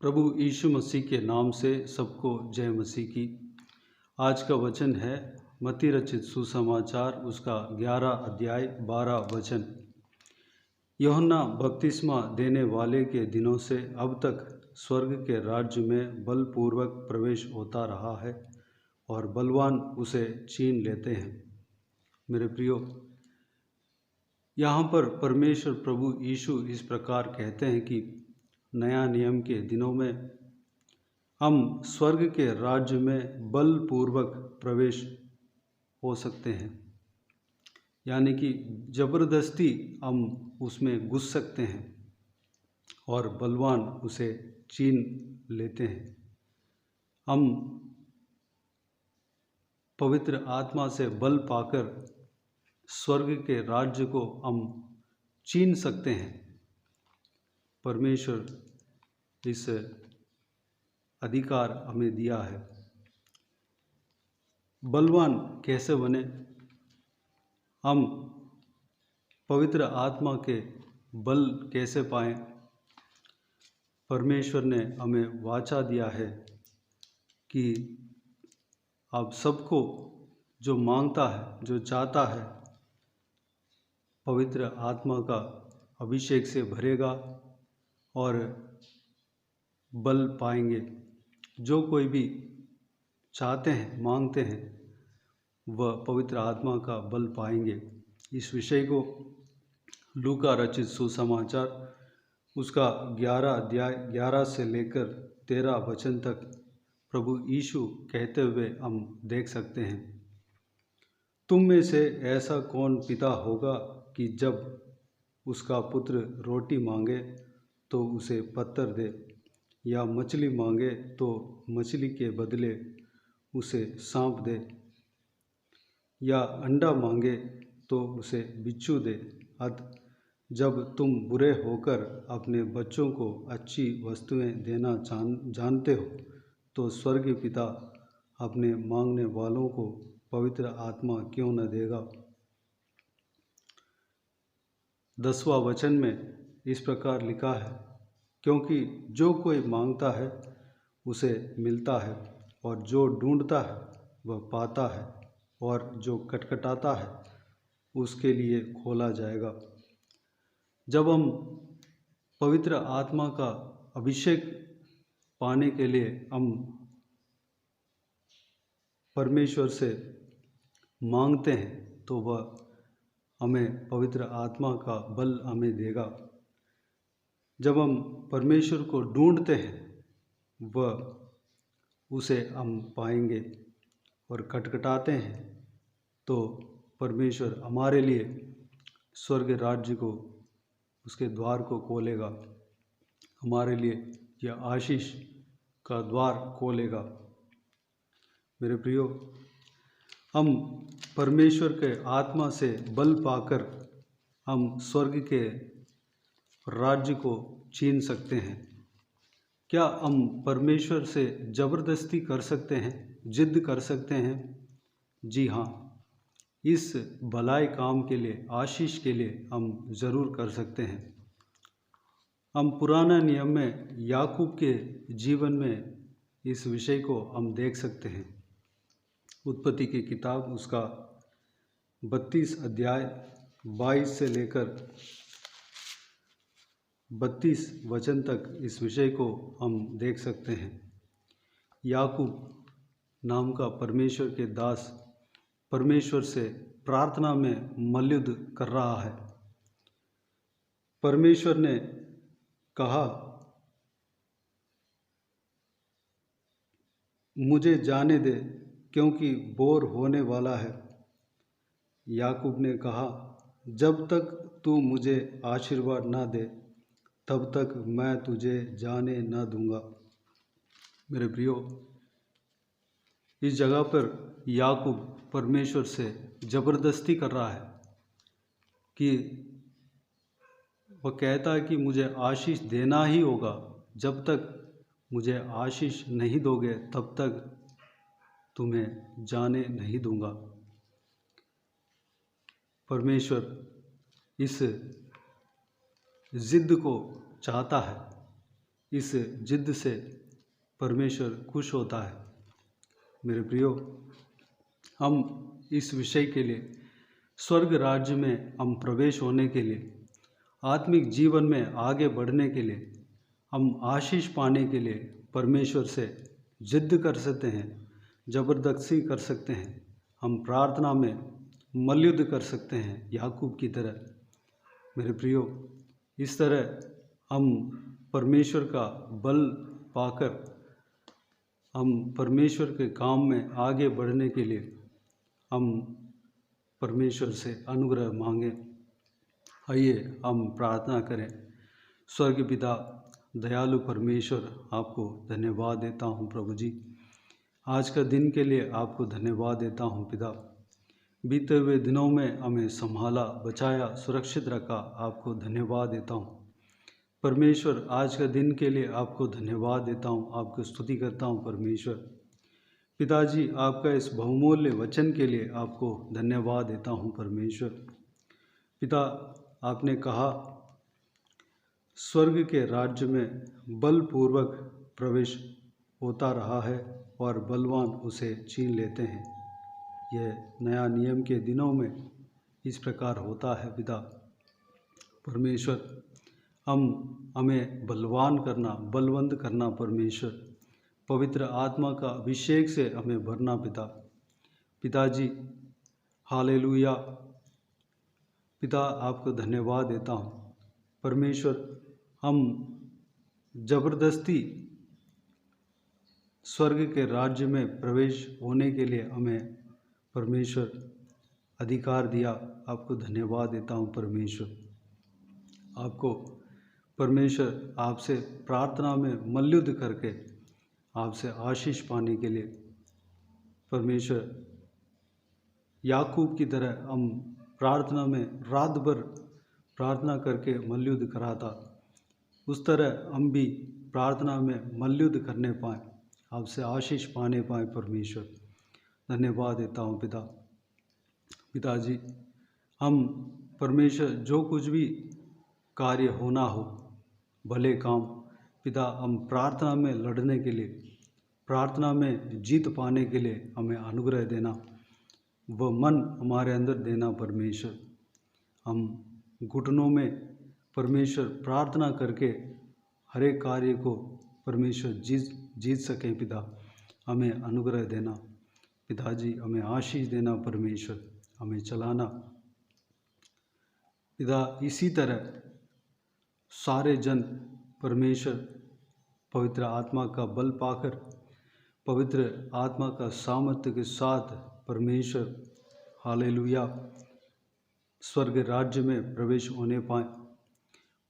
प्रभु यीशु मसीह के नाम से सबको जय मसीह की। आज का वचन है मत्ती रचित सुसमाचार उसका 11 अध्याय 12 वचन। यूहन्ना बपतिस्मा देने वाले के दिनों से अब तक स्वर्ग के राज्य में बलपूर्वक प्रवेश होता रहा है और बलवान उसे छीन लेते हैं। मेरे प्रियो, यहाँ पर परमेश्वर प्रभु यीशु इस प्रकार कहते हैं कि नया नियम के दिनों में हम स्वर्ग के राज्य में बलपूर्वक प्रवेश हो सकते हैं, यानी कि ज़बरदस्ती हम उसमें घुस सकते हैं और बलवान उसे छीन लेते हैं। हम पवित्र आत्मा से बल पाकर स्वर्ग के राज्य को हम छीन सकते हैं। परमेश्वर इस अधिकार हमें दिया है। बलवान कैसे बने? हम पवित्र आत्मा के बल कैसे पाएं? परमेश्वर ने हमें वाचा दिया है कि आप सबको जो मांगता है, जो चाहता है, पवित्र आत्मा का अभिषेक से भरेगा और बल पाएंगे। जो कोई भी चाहते हैं, मांगते हैं, वह पवित्र आत्मा का बल पाएंगे। इस विषय को लूका रचित सुसमाचार उसका 11 अध्याय 11 से लेकर 13 वचन तक प्रभु यीशु कहते हुए हम देख सकते हैं। तुम में से ऐसा कौन पिता होगा कि जब उसका पुत्र रोटी मांगे तो उसे पत्थर दे, या मछली मांगे तो मछली के बदले उसे सांप दे, या अंडा मांगे तो उसे बिच्छू दे। अतः जब तुम बुरे होकर अपने बच्चों को अच्छी वस्तुएं देना जानते हो, तो स्वर्गीय पिता अपने मांगने वालों को पवित्र आत्मा क्यों न देगा। 10वां वचन में इस प्रकार लिखा है, क्योंकि जो कोई मांगता है उसे मिलता है, और जो ढूंढता है वह पाता है, और जो खटखटाता है उसके लिए खोला जाएगा। जब हम पवित्र आत्मा का अभिषेक पाने के लिए हम परमेश्वर से मांगते हैं, तो वह हमें पवित्र आत्मा का बल हमें देगा। जब हम परमेश्वर को ढूंढते हैं, वह उसे हम पाएंगे, और खटखटाते हैं तो परमेश्वर हमारे लिए स्वर्ग राज्य को, उसके द्वार को खोलेगा, हमारे लिए यह आशीष का द्वार खोलेगा। मेरे प्रियो, हम परमेश्वर के आत्मा से बल पाकर हम स्वर्ग के राज्य को छीन सकते हैं। क्या हम परमेश्वर से ज़बरदस्ती कर सकते हैं, जिद कर सकते हैं? जी हाँ, इस भलाई काम के लिए, आशीष के लिए हम ज़रूर कर सकते हैं। हम पुराना नियम में याकूब के जीवन में इस विषय को हम देख सकते हैं। उत्पत्ति की किताब उसका 32 अध्याय 22 से लेकर 32 वचन तक इस विषय को हम देख सकते हैं। याकूब नाम का परमेश्वर के दास परमेश्वर से प्रार्थना में मल्लयुद्ध कर रहा है। परमेश्वर ने कहा, मुझे जाने दे, क्योंकि बोर होने वाला है। याकूब ने कहा, जब तक तू मुझे आशीर्वाद ना दे, तब तक मैं तुझे जाने न दूंगा। मेरे प्रियो, इस जगह पर याकूब परमेश्वर से ज़बरदस्ती कर रहा है कि वह कहता है कि मुझे आशीष देना ही होगा। जब तक मुझे आशीष नहीं दोगे, तब तक तुम्हें जाने नहीं दूंगा। परमेश्वर इस जिद को चाहता है इस जिद से परमेश्वर खुश होता है। मेरे प्रियो, हम इस विषय के लिए, स्वर्ग राज्य में हम प्रवेश होने के लिए, आत्मिक जीवन में आगे बढ़ने के लिए, हम आशीष पाने के लिए परमेश्वर से जिद कर सकते हैं, ज़बरदस्ती कर सकते हैं। हम प्रार्थना में मल्लयुद्ध कर सकते हैं याकूब की तरह। मेरे प्रियो, इस तरह हम परमेश्वर का बल पाकर हम परमेश्वर के काम में आगे बढ़ने के लिए हम परमेश्वर से अनुग्रह मांगें। आइए हम प्रार्थना करें। स्वर्ग पिता, दयालु परमेश्वर, आपको धन्यवाद देता हूँ प्रभु जी। आज का दिन के लिए आपको धन्यवाद देता हूँ पिता। बीते हुए दिनों में हमें संभाला, बचाया, सुरक्षित रखा, आपको धन्यवाद देता हूँ परमेश्वर। आज का दिन के लिए आपको धन्यवाद देता हूँ, आपको स्तुति करता हूँ परमेश्वर। पिताजी, आपका इस बहुमूल्य वचन के लिए आपको धन्यवाद देता हूँ परमेश्वर। पिता, आपने कहा स्वर्ग के राज्य में बलपूर्वक प्रवेश होता रहा है और बलवान उसे छीन लेते हैं। यह नया नियम के दिनों में इस प्रकार होता है पिता परमेश्वर। हमें बलवान करना, बलवंत करना परमेश्वर। पवित्र आत्मा का अभिषेक से हमें भरना पिताजी। हालेलुया। पिता, आपको धन्यवाद देता हूँ परमेश्वर। हम ज़बरदस्ती स्वर्ग के राज्य में प्रवेश होने के लिए हमें परमेश्वर अधिकार दिया। आपको धन्यवाद देता हूँ परमेश्वर। आपको परमेश्वर, आपसे प्रार्थना में मल्लयुद्ध करके आपसे आशीष पाने के लिए परमेश्वर, याकूब की तरह हम प्रार्थना में रात भर प्रार्थना करके मल्लयुद्ध करा था, उस तरह हम भी प्रार्थना में मल्लयुद्ध करने पाएँ, आपसे आशीष पाने पाएँ परमेश्वर। धन्यवाद देता हूँ पिताजी। हम परमेश्वर, जो कुछ भी कार्य होना हो, भले काम पिता, हम प्रार्थना में लड़ने के लिए, प्रार्थना में जीत पाने के लिए हमें अनुग्रह देना, वह मन हमारे अंदर देना परमेश्वर। हम घुटनों में परमेश्वर प्रार्थना करके हर एक कार्य को परमेश्वर जीत सकें पिता, हमें अनुग्रह देना पिताजी। हमें आशीष देना परमेश्वर, हमें चलाना पिता। इसी तरह सारे जन परमेश्वर पवित्र आत्मा का बल पाकर, पवित्र आत्मा का सामर्थ्य के साथ परमेश्वर, हालेलुया, स्वर्ग राज्य में प्रवेश होने पाए।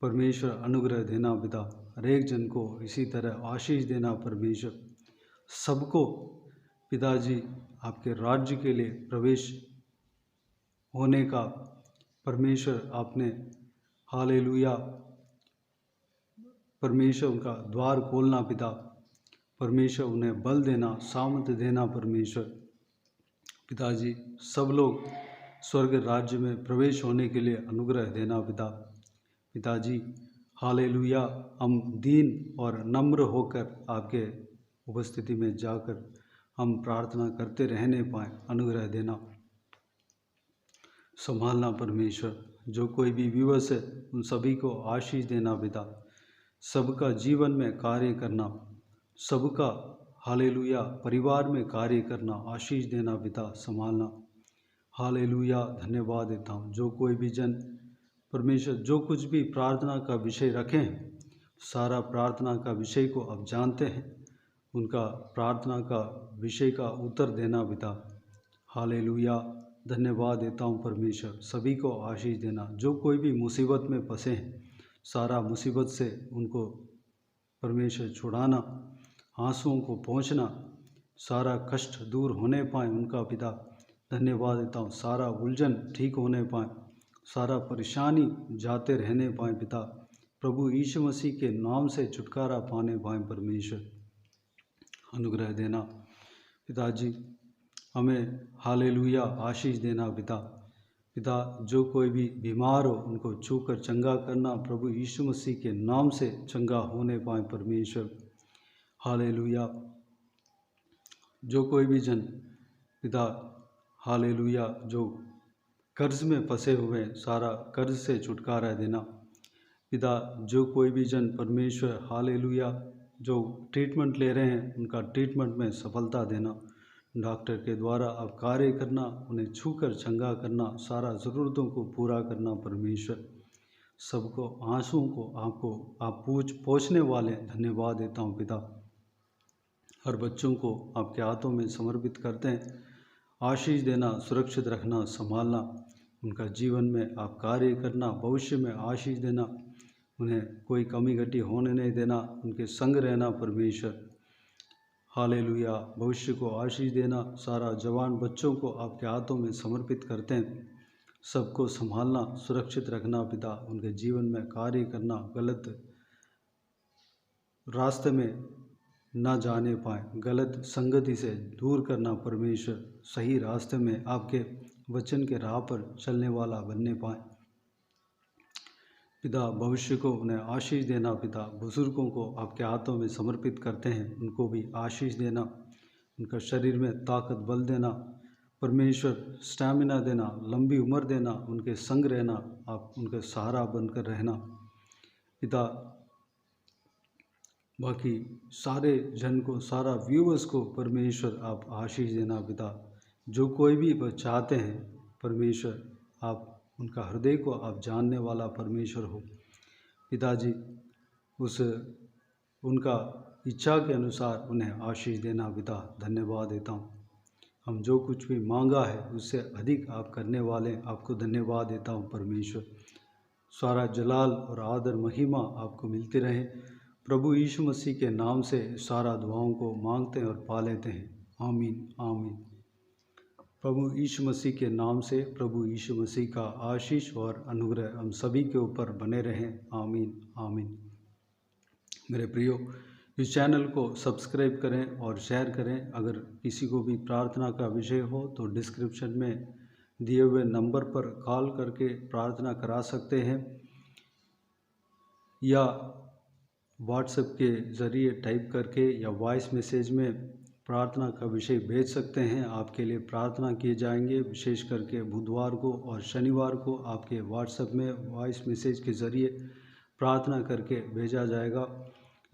परमेश्वर अनुग्रह देना पिता, हर एक जन को इसी तरह आशीष देना परमेश्वर। सबको पिताजी आपके राज्य के लिए प्रवेश होने का परमेश्वर आपने, हालेलुया, परमेश्वर उनका द्वार खोलना पिता, परमेश्वर उन्हें बल देना, सामर्थ्य देना परमेश्वर। पिताजी, सब लोग स्वर्ग राज्य में प्रवेश होने के लिए अनुग्रह देना पिताजी। हालेलुया। हम दीन और नम्र होकर आपके उपस्थिति में जाकर हम प्रार्थना करते रहने पाएँ, अनुग्रह देना, संभालना परमेश्वर। जो कोई भी विवश है उन सभी को आशीष देना पिता, सबका जीवन में कार्य करना, सबका हालेलुया परिवार में कार्य करना, आशीष देना पिता, संभालना। हालेलुया। धन्यवाद देता हूँ। जो कोई भी जन परमेश्वर जो कुछ भी प्रार्थना का विषय रखें, सारा प्रार्थना का विषय को अब जानते हैं, उनका प्रार्थना का विषय का उत्तर देना पिता। हालेलुया। धन्यवाद देता हूँ परमेश्वर। सभी को आशीष देना। जो कोई भी मुसीबत में फंसे हैं, सारा मुसीबत से उनको परमेश्वर छुड़ाना, आंसुओं को पहुँचना, सारा कष्ट दूर होने पाए उनका पिता। धन्यवाद देता हूँ। सारा उलझन ठीक होने पाए, सारा परेशानी जाते रहने पाए पिता। प्रभु यीशु मसीह के नाम से छुटकारा पाने पाए परमेश्वर, अनुग्रह देना पिताजी। हमें हालेलुया आशीष देना पिता। पिता जो कोई भी बीमार हो उनको छूकर चंगा करना, प्रभु यीशु मसीह के नाम से चंगा होने पाए परमेश्वर। हालेलुया। जो कोई भी जन पिता हालेलुया जो कर्ज में फंसे हुए सारा कर्ज से छुटकारा देना। पिता जो कोई भी जन परमेश्वर हालेलुया जो ट्रीटमेंट ले रहे हैं उनका ट्रीटमेंट में सफलता देना, डॉक्टर के द्वारा आप कार्य करना, उन्हें छूकर चंगा करना, सारा ज़रूरतों को पूरा करना परमेश्वर। सबको आंसुओं को आपको आप पहुँचने वाले धन्यवाद देता हूँ पिता। हर बच्चों को आपके हाथों में समर्पित करते हैं। आशीष देना, सुरक्षित रखना, संभालना, उनका जीवन में आप कार्य करना, भविष्य में आशीष देना, उन्हें कोई कमी घटी होने नहीं देना, उनके संग रहना परमेश्वर। हालेलुया। भविष्य को आशीष देना, सारा जवान बच्चों को आपके हाथों में समर्पित करते हैं। सबको संभालना, सुरक्षित रखना पिता, उनके जीवन में कार्य करना, गलत रास्ते में ना जाने पाए, गलत संगति से दूर करना परमेश्वर, सही रास्ते में आपके वचन के राह पर चलने वाला बनने पाए पिता। भविष्य को उन्हें आशीष देना पिता। बुजुर्गों को आपके हाथों में समर्पित करते हैं, उनको भी आशीष देना, उनका शरीर में ताकत बल देना परमेश्वर, स्टैमिना देना, लंबी उम्र देना, उनके संग रहना, आप उनका सहारा बनकर रहना पिता। बाकी सारे जन को, सारा व्यूअर्स को परमेश्वर आप आशीष देना पिता। जो कोई भी वह चाहते हैं परमेश्वर, आप उनका हृदय को आप जानने वाला परमेश्वर हो पिताजी। उस उनका इच्छा के अनुसार उन्हें आशीष देना पिता। धन्यवाद देता हूँ। हम जो कुछ भी मांगा है उससे अधिक आप करने वाले, आपको धन्यवाद देता हूँ परमेश्वर। सारा जलाल और आदर महिमा आपको मिलती रहे। प्रभु यीशु मसीह के नाम से सारा दुआओं को मांगते हैं और पा लेते हैं। आमीन आमीन। प्रभु यीशु मसीह के नाम से प्रभु यीशु मसीह का आशीष और अनुग्रह हम सभी के ऊपर बने रहें। आमीन आमीन। मेरे प्रियो, इस चैनल को सब्सक्राइब करें और शेयर करें। अगर किसी को भी प्रार्थना का विषय हो तो डिस्क्रिप्शन में दिए हुए नंबर पर कॉल करके प्रार्थना करा सकते हैं, या व्हाट्सएप के ज़रिए टाइप करके या वॉइस मैसेज में प्रार्थना का विषय भेज सकते हैं। आपके लिए प्रार्थना किए जाएंगे। विशेष करके बुधवार को और शनिवार को आपके व्हाट्सएप में वॉइस मैसेज के ज़रिए प्रार्थना करके भेजा जाएगा।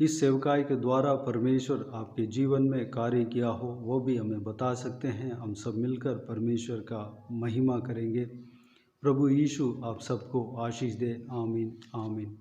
इस सेवकाई के द्वारा परमेश्वर आपके जीवन में कार्य किया हो वो भी हमें बता सकते हैं। हम सब मिलकर परमेश्वर का महिमा करेंगे। प्रभु यीशु आप सबको आशीष दे। आमीन आमीन।